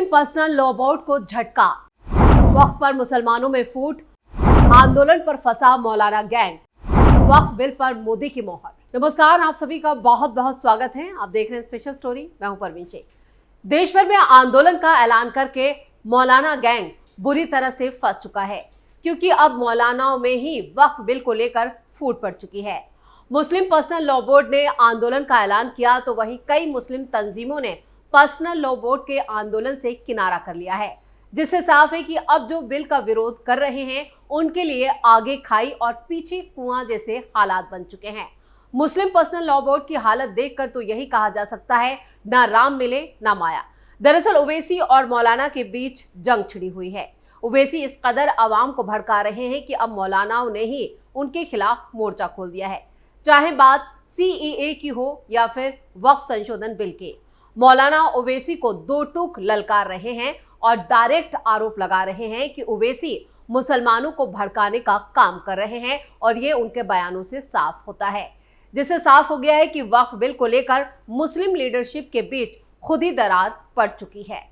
मुस्लिम personal law board को झटका, वक्फ पर मुसलमानों में फूट, आंदोलन पर फंसा मौलाना गैंग, वक्फ बिल पर मोदी की मोहर। नमस्कार, आप सभी का बहुत बहुत स्वागत है। आप देख रहे हैं स्पेशल स्टोरी, मैं हूं परवीन शेख। देश भर में आंदोलन का ऐलान करके मौलाना गैंग बुरी तरह से फंस चुका है, क्योंकि अब मौलानाओं में ही वक्फ बिल को लेकर फूट पड़ चुकी है। मुस्लिम पर्सनल लॉ बोर्ड ने आंदोलन का ऐलान किया तो वहीं कई मुस्लिम तंजीमों ने पर्सनल लॉ बोर्ड के आंदोलन से किनारा कर लिया है, जिससे साफ है कि अब जो बिल का विरोध कर रहे हैं उनके लिए आगे खाई और पीछे कुआं जैसे हालात बन चुके हैं। मुस्लिम पर्सनल लॉ बोर्ड की हालत देखकर तो यही कहा जा सकता है, ना राम मिले ना माया। दरअसल ओवैसी और मौलाना के बीच जंग छिड़ी हुई है। ओवैसी इस कदर आवाम को भड़का रहे हैं कि अब मौलानाओं ने ही उनके खिलाफ मोर्चा खोल दिया है, चाहे बात सीएए की हो या फिर वक्फ संशोधन बिल की। मौलाना ओवैसी को दो टूक ललकार रहे हैं और डायरेक्ट आरोप लगा रहे हैं कि ओवैसी मुसलमानों को भड़काने का काम कर रहे हैं, और ये उनके बयानों से साफ होता है, जिससे साफ हो गया है कि वक्फ बिल को लेकर मुस्लिम लीडरशिप के बीच खुद ही दरार पड़ चुकी है।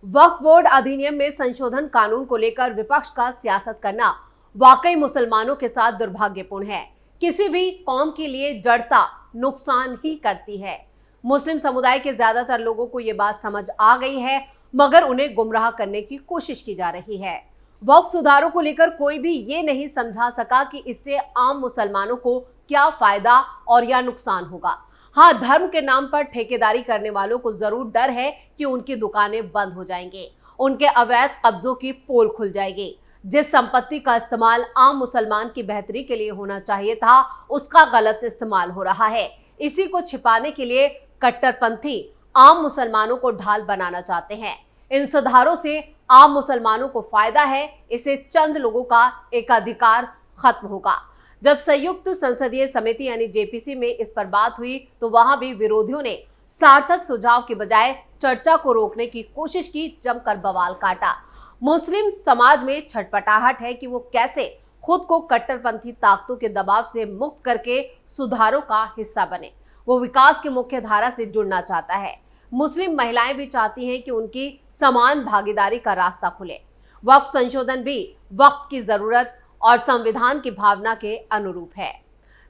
वक्फ बोर्ड अधिनियम में संशोधन कानून को लेकर विपक्ष का सियासत करना वाकई मुसलमानों के साथ दुर्भाग्यपूर्ण है। किसी भी कौम के लिए जड़ता नुकसान ही करती है। मुस्लिम समुदाय के ज्यादातर लोगों को ये बात समझ आ गई है, मगर उन्हें गुमराह करने की कोशिश की जा रही है। वक्फ सुधारों को लेकर कोई भी ये नहीं समझा सका कि इससे आम मुसलमानों को क्या फायदा और या नुकसान होगा। हाँ, धर्म के नाम पर ठेकेदारी करने वालों को जरूर डर है कि उनकी दुकानें बंद हो जाएंगे, उनके अवैध कब्जों की पोल खुल जाएगी। जिस संपत्ति का इस्तेमाल आम मुसलमान की बेहतरी के लिए होना चाहिए था, उसका गलत इस्तेमाल हो रहा है। इसी को छिपाने के लिए कट्टरपंथी आम मुसलमानों को ढाल बनाना चाहते हैं। इन सुधारों से आम मुसलमानों को फायदा है, इसे चंद लोगों का एकाधिकार खत्म होगा। जब संयुक्त संसदीय समिति यानी जेपीसी में इस पर बात हुई तो वहां भी विरोधियों ने सार्थक सुझाव के बजाय चर्चा को रोकने की कोशिश की, जमकर बवाल काटा। मुस्लिम समाज में छटपटाहट है कि वो कैसे खुद को कट्टरपंथी ताकतों के दबाव से मुक्त करके सुधारों का हिस्सा बने। वो विकास की मुख्य धारा से जुड़ना चाहता है। मुस्लिम महिलाएं भी चाहती हैं कि उनकी समान भागीदारी का रास्ता खुले। वक्फ संशोधन भी वक्त की जरूरत और संविधान की भावना के अनुरूप है।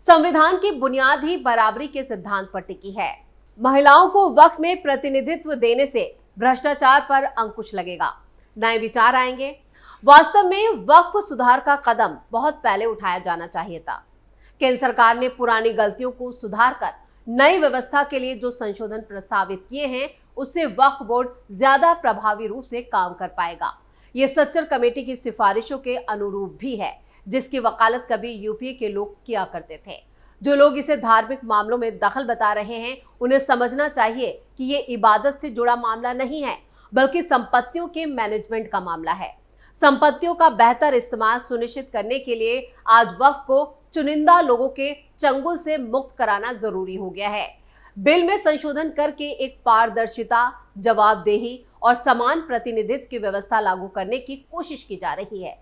संविधान की बुनियाद ही बराबरी के सिद्धांत पर टिकी है। महिलाओं को वक्फ में प्रतिनिधित्व देने से भ्रष्टाचार पर अंकुश लगेगा, नए विचार आएंगे। वास्तव में वक्फ सुधार का कदम बहुत पहले उठाया जाना चाहिए था। केंद्र सरकार ने पुरानी गलतियों को सुधार कर नई व्यवस्था के लिए जो संशोधन प्रस्तावित किए हैं, उससे वक्फ बोर्ड ज्यादा प्रभावी रूप से काम कर पाएगा। ये सच्चर कमेटी की सिफारिशों के अनुरूप भी है, जिसकी वकालत कभी यूपीए के लोग किया करते थे। जो लोग इसे धार्मिक मामलों में दखल बता रहे हैं, उन्हें समझना चाहिए कि ये इबादत से जुड़ा मामला नहीं है, बल्कि संपत्तियों के मैनेजमेंट का मामला है। संपत्तियों का बेहतर इस्तेमाल सुनिश्चित करने के लिए आज वक्फ को चुनिंदा लोगों के चंगुल से मुक्त कराना जरूरी हो गया है। बिल में संशोधन करके एक पारदर्शिता, जवाबदेही और समान प्रतिनिधित्व की व्यवस्था लागू करने की कोशिश की जा रही है।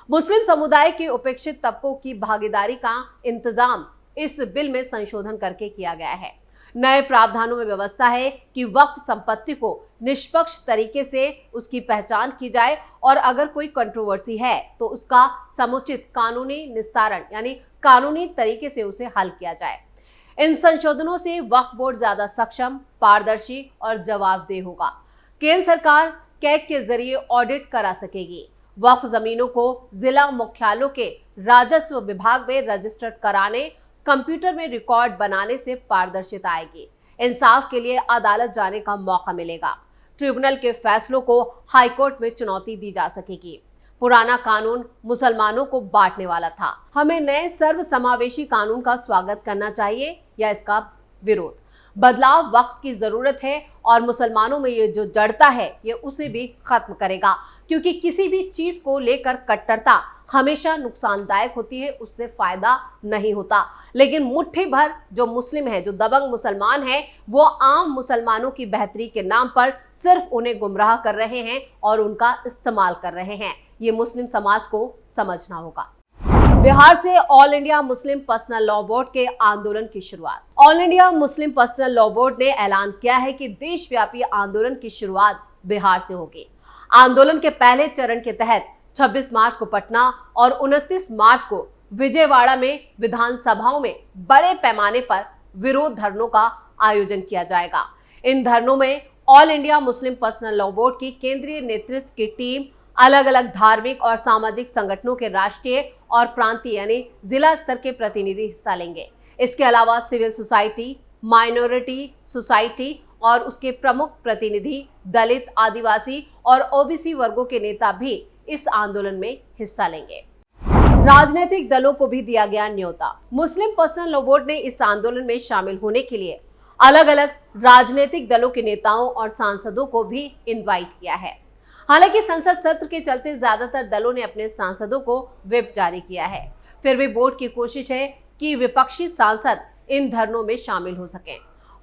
मुस्लिम समुदाय के उपेक्षित तबकों की भागीदारी का इंतजाम इस बिल में संशोधन करके किया गया है। नए प्रावधानों में व्यवस्था है कि वक्फ संपत्ति को निष्पक्ष तरीके से उसकी पहचान की जाए, और अगर कोई कंट्रोवर्सी है तो उसका समुचित कानूनी निस्तारण यानी कानूनी तरीके से उसे हल किया जाए। इन संशोधनों से वक्फ बोर्ड ज्यादा सक्षम, पारदर्शी और जवाबदेह होगा। केंद्र सरकार कैग के जरिए ऑडिट करा सकेगी। वक्फ जमीनों को जिला मुख्यालयों के राजस्व विभाग में रजिस्टर्ड कराने, कंप्यूटर में रिकॉर्ड बनाने से पारदर्शिता आएगी। इंसाफ के लिए अदालत जाने का मौका मिलेगा। ट्रिब्यूनल के फैसलों को हाईकोर्ट में चुनौती दी जा सकेगी। पुराना कानून मुसलमानों को बांटने वाला था। हमें नए सर्वसमावेशी कानून का स्वागत करना चाहिए या इसका विरोध? बदलाव वक्त की जरूरत है, और मुसलमानों में ये जो जड़ता है ये उसे भी खत्म करेगा, क्योंकि किसी भी चीज को लेकर कट्टरता हमेशा नुकसानदायक होती है, उससे फायदा नहीं होता। लेकिन मुट्ठी भर जो मुस्लिम है, जो दबंग मुसलमान है, वो आम मुसलमानों की बेहतरी के नाम पर सिर्फ उन्हें गुमराह कर रहे हैं और उनका इस्तेमाल कर रहे हैं। ये मुस्लिम समाज को समझना होगा। बिहार से all India Muslim personal law board के आंदोलन की शुरुआत। All India Muslim personal law board ने ऐलान किया है कि देशव्यापी आंदोलन की शुरुआत बिहार से होगी। आंदोलन के पहले चरण के तहत 26 मार्च को पटना और 29 मार्च को विजयवाड़ा में विधानसभाओं में बड़े पैमाने पर विरोध धरनों का आयोजन किया जाएगा। इन धरनों में all India Muslim personal law board की केंद्रीय नेतृत्व की टीम, अलग अलग धार्मिक और सामाजिक संगठनों के राष्ट्रीय और प्रांतीय यानी जिला स्तर के प्रतिनिधि हिस्सा लेंगे। इसके अलावा सिविल सोसाइटी, माइनॉरिटी सोसाइटी और उसके प्रमुख प्रतिनिधि, दलित, आदिवासी और ओबीसी वर्गों के नेता भी इस आंदोलन में हिस्सा लेंगे। राजनीतिक दलों को भी दिया गया न्योता। मुस्लिम पर्सनल लॉ बोर्ड ने इस आंदोलन में शामिल होने के लिए अलग अलग राजनीतिक दलों के नेताओं और सांसदों को भी इनवाइट किया है। हालांकि संसद सत्र के चलते ज्यादातर दलों ने अपने सांसदों को व्हिप जारी किया है, फिर भी बोर्ड की कोशिश है कि विपक्षी सांसद इन धरनों में शामिल हो सकें।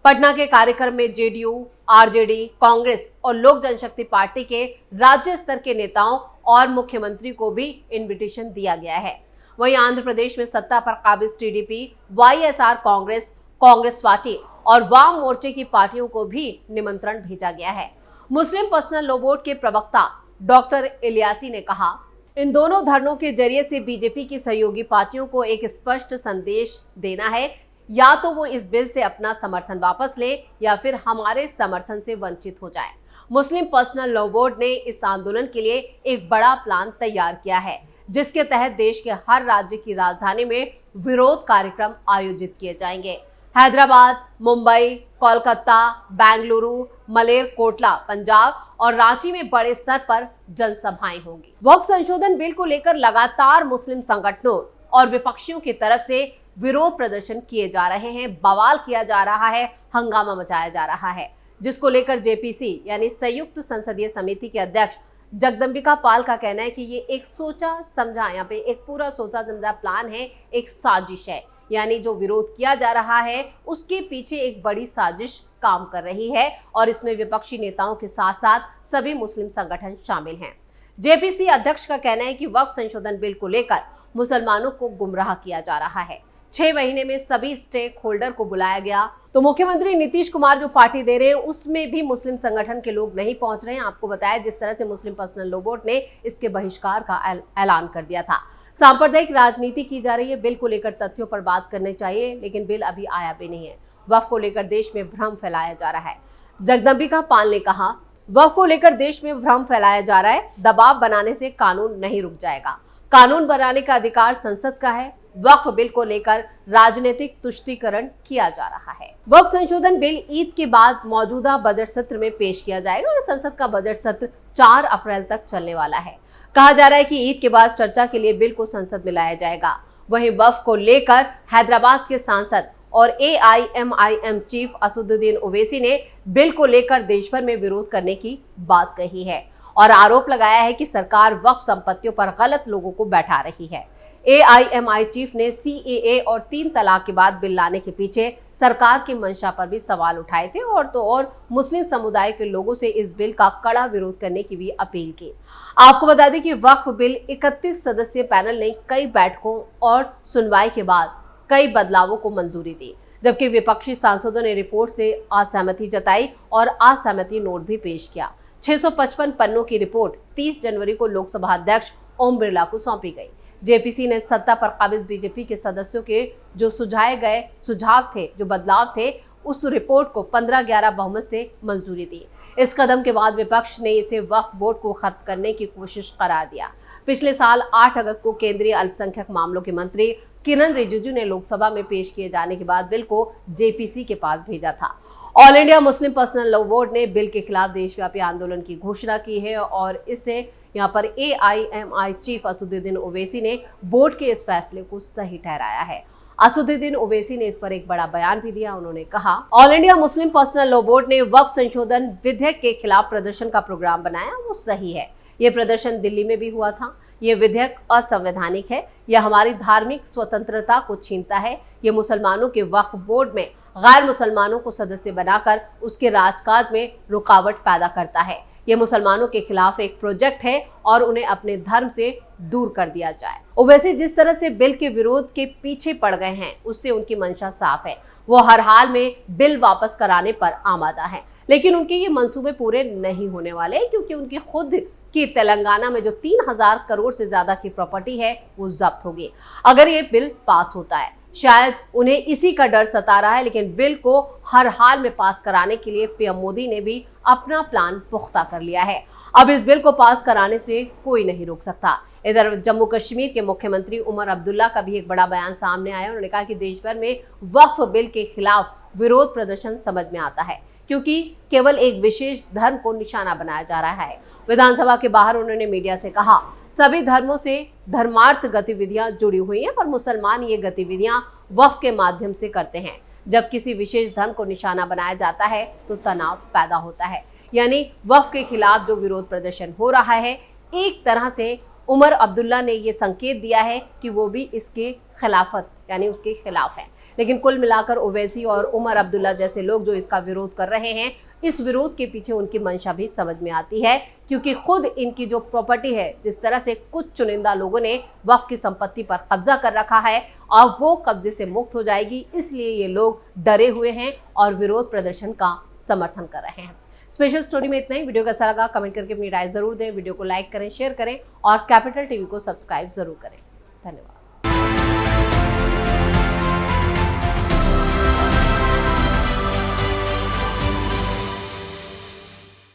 पटना के कार्यक्रम में जेडीयू, आरजेडी, कांग्रेस और लोक जनशक्ति पार्टी के राज्य स्तर के नेताओं और मुख्यमंत्री को भी इनविटेशन दिया गया है। वहीं आंध्र प्रदेश में सत्ता पर काबिज TDP, YSR Congress, Congress party और वाम मोर्चे की पार्टियों को भी निमंत्रण भेजा गया है। मुस्लिम पर्सनल लॉ बोर्ड के प्रवक्ता डॉक्टर इलियासी ने कहा, इन दोनों धरनों के जरिए से बीजेपी की सहयोगी पार्टियों को एक स्पष्ट संदेश देना है, या तो वो इस बिल से अपना समर्थन वापस ले या फिर हमारे समर्थन से वंचित हो जाए। मुस्लिम पर्सनल लॉ बोर्ड ने इस आंदोलन के लिए एक बड़ा प्लान तैयार किया है, जिसके तहत देश के हर राज्य की राजधानी में विरोध कार्यक्रम आयोजित किए जाएंगे। हैदराबाद, मुंबई, कोलकाता, बेंगलुरु, मलेरकोटला, पंजाब और रांची में बड़े स्तर पर जनसभाएं होंगी। वक्फ संशोधन बिल को लेकर लगातार मुस्लिम संगठनों और विपक्षियों की तरफ से विरोध प्रदर्शन किए जा रहे हैं, बवाल किया जा रहा है, हंगामा मचाया जा रहा है, जिसको लेकर जेपीसी यानी संयुक्त संसदीय समिति के अध्यक्ष जगदम्बिका पाल का कहना है कि ये एक सोचा समझा, यहाँ पे एक पूरा सोचा समझा प्लान है, एक साजिश है। यानी जो विरोध किया जा रहा है उसके पीछे एक बड़ी साजिश काम कर रही है और इसमें विपक्षी नेताओं के साथ साथ सभी मुस्लिम संगठन शामिल हैं। जेपीसी अध्यक्ष का कहना है कि वक्फ संशोधन बिल को लेकर मुसलमानों को गुमराह किया जा रहा है। 6 महीने में सभी स्टेक होल्डर को बुलाया गया, तो मुख्यमंत्री नीतीश कुमार जो पार्टी दे रहे हैं उसमें भी मुस्लिम संगठन के लोग नहीं पहुंच रहे हैं। आपको बताया जिस तरह से मुस्लिम पर्सनल लॉ बोर्ड ने इसके बहिष्कार का ऐलान कर दिया था। सांप्रदायिक राजनीति की जा रही है, बिल को लेकर तथ्यों पर बात करनी चाहिए, लेकिन बिल अभी आया भी नहीं है। वक्फ को लेकर देश में भ्रम फैलाया जा रहा है। जगदम्बिका पाल ने कहा, वक्फ को लेकर देश में भ्रम फैलाया जा रहा है, दबाव बनाने से कानून नहीं रुक जाएगा। कानून बनाने का अधिकार संसद का है। वक्फ बिल को लेकर राजनीतिक तुष्टीकरण किया जा रहा है। वक्फ संशोधन बिल ईद के बाद मौजूदा बजट सत्र में पेश किया जाएगा और संसद का बजट सत्र 4 अप्रैल तक चलने वाला है। कहा जा रहा है कि ईद के बाद चर्चा के लिए बिल को संसद में लाया जाएगा। वहीं वक्फ को लेकर हैदराबाद के सांसद और एआईएमआईएम चीफ असदुद्दीन ओवैसी ने बिल को लेकर देश भर में विरोध करने की बात कही है और आरोप लगाया है कि सरकार वक्फ संपत्तियों पर गलत लोगों को बैठा रही है। एआईएमआई चीफ ने सीएए और 3 तलाक के बाद बिल लाने के पीछे सरकार की मंशा पर भी सवाल उठाए थे और मुस्लिम समुदाय के लोगों से इस बिल का कड़ा विरोध करने की भी अपील की। आपको बता दें कि वक्फ बिल 31 सदस्यीय पैनल ने कई बैठकों और सुनवाई के बाद कई बदलावों को मंजूरी दी, जबकि विपक्षी सांसदों ने रिपोर्ट से असहमति जताई और असहमति नोट भी पेश किया। 655 पन्नों की रिपोर्ट 30 जनवरी को लोकसभा अध्यक्ष ओम बिरला को सौंपी गई। जेपीसी ने सत्ता पर काबिज बीजेपी के सदस्यों के जो सुझाए गए सुझाव थे, जो बदलाव थे, उस रिपोर्ट को 15-11 बहुमत से मंजूरी दी। इस कदम के बाद विपक्ष ने इसे वक्फ बोर्ड को खत्म करने की कोशिश करार दिया। पिछले साल 8 अगस्त को केंद्रीय अल्पसंख्यक मामलों के मंत्री किरण रिजिजू ने लोकसभा में पेश किए जाने के बाद बिल को जेपीसी के पास भेजा था। All India Muslim personal law board ने बिल के खिलाफ देशव्यापी आंदोलन की घोषणा की है और इससे यहाँ पर एआईएमआई चीफ असदुद्दीन ओवैसी ने बोर्ड के इस फैसले को सही ठहराया है। असदुद्दीन ओवैसी ने इस पर एक बड़ा बयान भी दिया। उन्होंने कहा, all India Muslim personal law board ने वक्फ संशोधन विधेयक के खिलाफ प्रदर्शन का प्रोग्राम बनाया, वो सही है। ये प्रदर्शन दिल्ली में भी हुआ था। ये विधेयक असंवैधानिक है, यह हमारी धार्मिक स्वतंत्रता को छीनता है। ये मुसलमानों के वक्फ बोर्ड में गैर मुसलमानों को सदस्य बनाकर उसके राजकाज में रुकावट पैदा करता है। ये मुसलमानों के खिलाफ एक प्रोजेक्ट है और उन्हें अपने धर्म से दूर कर दिया जाए। ओवैसी जिस तरह से बिल के विरोध के पीछे पड़ गए हैं, उससे उनकी मंशा साफ है। वो हर हाल में बिल वापस कराने पर आमादा है, लेकिन उनके ये मंसूबे पूरे नहीं होने वाले क्योंकि उनकी खुद कि तेलंगाना में जो 3000 करोड़ से ज्यादा की प्रॉपर्टी है वो जब्त होगी अगर ये बिल पास होता है। शायद उन्हें इसी का डर सता रहा है, लेकिन बिल को हर हाल में पास कराने के लिए पीएम मोदी ने भी अपना प्लान पुख्ता कर लिया है। अब इस बिल को पास कराने से कोई नहीं रोक सकता। इधर जम्मू कश्मीर के मुख्यमंत्री उमर अब्दुल्ला का भी एक बड़ा बयान सामने आया। उन्होंने कहा कि देश भर में वक्फ बिल के खिलाफ विरोध प्रदर्शन समझ में आता है, क्योंकि केवल एक विशेष धर्म को निशाना बनाया जा रहा है। विधानसभा के बाहर उन्होंने मीडिया से कहा, सभी धर्मों से धर्मार्थ गतिविधियां जुड़ी हुई हैं और मुसलमान ये गतिविधियां वक्फ के माध्यम से करते हैं। जब किसी विशेष धर्म को निशाना बनाया जाता है तो तनाव पैदा होता है। यानी वक्फ के खिलाफ जो विरोध प्रदर्शन हो रहा है, एक तरह से उमर अब्दुल्ला ने ये संकेत दिया है कि वो भी इसके खिलाफत यानी उसके खिलाफ है। लेकिन कुल मिलाकर ओवैसी और उमर अब्दुल्ला जैसे लोग जो इसका विरोध कर रहे हैं, इस विरोध के पीछे उनकी मंशा भी समझ में आती है, क्योंकि खुद इनकी जो प्रॉपर्टी है, जिस तरह से कुछ चुनिंदा लोगों ने वक्फ की संपत्ति पर कब्जा कर रखा है, अब वो कब्जे से मुक्त हो जाएगी। इसलिए ये लोग डरे हुए हैं और विरोध प्रदर्शन का समर्थन कर रहे हैं। स्पेशल स्टोरी में इतना ही। वीडियो कैसा लगा कमेंट करके अपनी राय जरूर दें। वीडियो को लाइक करें, शेयर करें और कैपिटल टीवी को सब्सक्राइब जरूर करें। धन्यवाद।